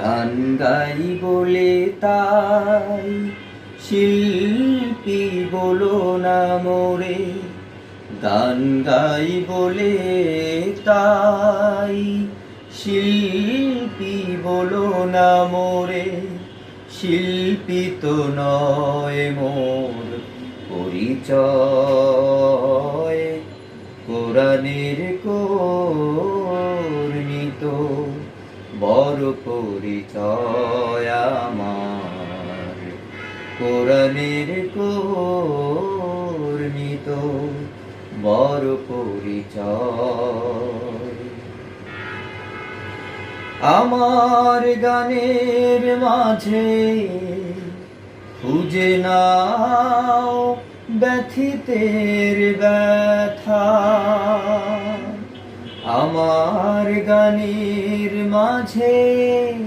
গান গাই বলে তাই শিল্পী বলো না মোরে, গান গাই বলে তাই শিল্পী বলো না মোরে। শিল্পী তো নয় মোর পরিচয়, কোরআনের কর্মী তো বড় পরিচয় আমার। কোরআনের কর্মী তো বড় পরিচয়। আমার গানের মাঝে খুঁজে নাও ব্যথিতের ব্যথা, আমার গানের মাঝে